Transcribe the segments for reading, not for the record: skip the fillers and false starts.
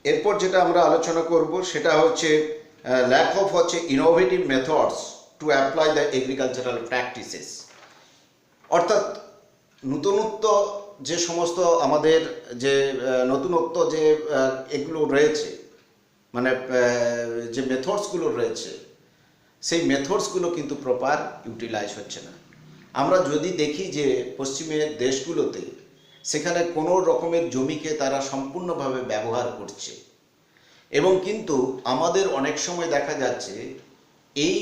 এরপর যেটা আমরা আলোচনা করব সেটা হচ্ছে lack of innovative methods to apply the agricultural practices. অর্থাৎ নতুনত্ব যে সমস্ত আমাদের যে নতুনত্ব যে এগুলো রয়েছে, মানে যে মেথডসগুলো রয়েছে, সেই মেথডসগুলো কিন্তু প্রপার ইউটিলাইজ হচ্ছে না। আমরা যদি দেখি যে পশ্চিমের দেশগুলোতে সেখানে কোনো রকমের জমিকে তারা সম্পূর্ণভাবে ব্যবহার করছে, এবং কিন্তু আমাদের অনেক সময় দেখা যাচ্ছে এই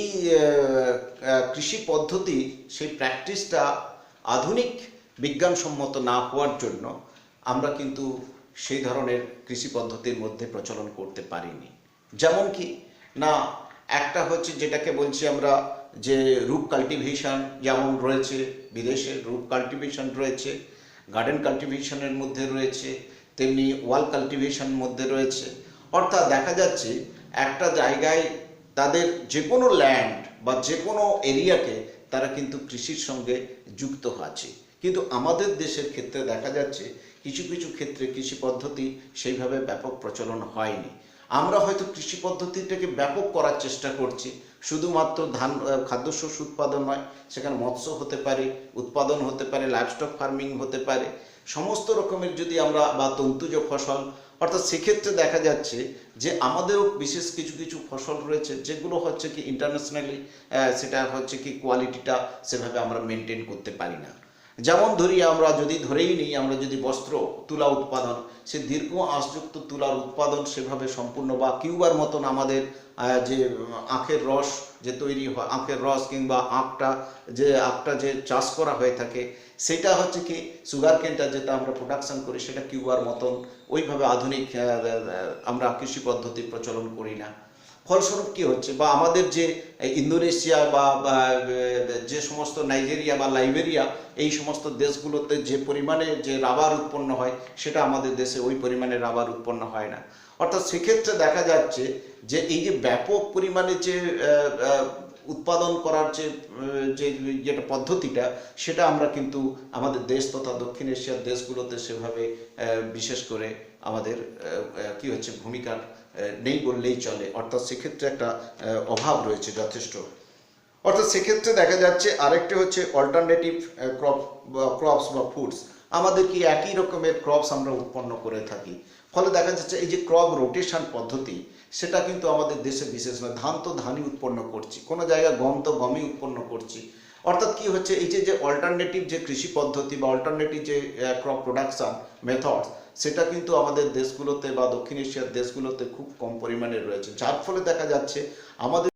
কৃষি পদ্ধতি সেই প্র্যাকটিসটা আধুনিক বিজ্ঞানসম্মত না হওয়ার জন্য আমরা কিন্তু সেই ধরনের কৃষি পদ্ধতির মধ্যে প্রচলন করতে পারিনি। যেমন কি না, একটা হচ্ছে যেটাকে বলছি আমরা যে রুট কাল্টিভেশন যেমন রয়েছে, বিদেশের রুট কাল্টিভেশন রয়েছে, গার্ডেন কাল্টিভেশনের মধ্যে রয়েছে, তেমনি ওয়াল কাল্টিভেশন মধ্যে রয়েছে। অর্থাৎ দেখা যাচ্ছে একটা জায়গায় তাদের যে কোনো ল্যান্ড বা যে কোনো এরিয়াকে তারা কিন্তু কৃষির সঙ্গে যুক্ত আছে। কিন্তু আমাদের দেশের ক্ষেত্রে দেখা যাচ্ছে কিছু কিছু ক্ষেত্রে কৃষি পদ্ধতি সেইভাবে ব্যাপক প্রচলন হয়নি। আমরা হয়তো কৃষি পদ্ধতিটাকে ব্যাপক করার চেষ্টা করছি, শুধুমাত্র ধান খাদ্যশস্য উৎপাদন নয়, সেখানে মৎস্য হতে পারে, উৎপাদন হতে পারে, লাইভস্টক ফার্মিং হতে পারে, সমস্ত রকমের যদি আমরা বা তন্তুজ ফসল, অর্থাৎ সেক্ষেত্রে দেখা যাচ্ছে যে আমাদেরও বিশেষ কিছু কিছু ফসল রয়েছে যেগুলো হচ্ছে কি ইন্টারন্যাশনালি সেটা হচ্ছে কি কোয়ালিটিটা সেভাবে আমরা মেনটেন করতে পারি না। যেমন ধরি, আমরা যদি ধরেই নিই, আমরা যদি বস্ত্র তুলা উৎপাদন, সে দীর্ঘ আঁশযুক্ত তুলার উৎপাদন সেভাবে সম্পূর্ণ, বা কিউবার মতন আমাদের যে আখের রস যে তৈরি হয়, আখের রস কিংবা আখটা যে চাষ করা হয়ে থাকে, সেটা হচ্ছে কি সুগার কেনটা যেটা আমরা প্রোডাকশন করি সেটা কিউবার মতন ওইভাবে আধুনিক আমরা কৃষি পদ্ধতি প্রচলন করি না। ফলস্বরূপ কি হচ্ছে, বা আমাদের যে ইন্দোনেশিয়া বা যে সমস্ত নাইজেরিয়া বা লাইবেরিয়া, এই সমস্ত দেশগুলোতে যে পরিমাণে যে রাবার উৎপন্ন হয় সেটা আমাদের দেশে ওই পরিমাণে রাবার উৎপন্ন হয় না। অর্থাৎ সেক্ষেত্রে দেখা যাচ্ছে যে এই যে ব্যাপক পরিমাণে যে উৎপাদন করার যেটা পদ্ধতিটা, সেটা আমরা কিন্তু আমাদের দেশ তথা দক্ষিণ এশিয়ার দেশগুলোতে সেভাবে বিশেষ করে আমাদের কি হচ্ছে ভূমিকার নেই বললেই চলে। অর্থাৎ সেক্ষেত্রে একটা অভাব রয়েছে যথেষ্ট। অর্থাৎ সেক্ষেত্রে দেখা যাচ্ছে আরেকটি হচ্ছে অল্টারনেটিভ ক্রপস বা ফুডস। আমাদের কি একই রকমের ক্রপস আমরা উৎপন্ন করে থাকি, ফলে দেখা যাচ্ছে এই যে ক্রপ রোটেশন পদ্ধতি সেটা কিন্তু আমাদের দেশে বিশেষ নয়। ধান তো ধানই উৎপন্ন করছি, কোনো জায়গায় গম তো গমই উৎপন্ন করছি। অর্থাৎ কি হচ্ছে, এই যে অল্টারনেটিভ যে কৃষি পদ্ধতি বা অল্টারনেটিভ যে ক্রপ প্রোডাকশন মেথডস, সেটা কিন্তু আমাদের দেশগুলোতে বা দক্ষিণ এশিয়ার দেশগুলোতে খুব কম পরিমাণে রয়েছে, যার ফলে দেখা যাচ্ছে আমাদের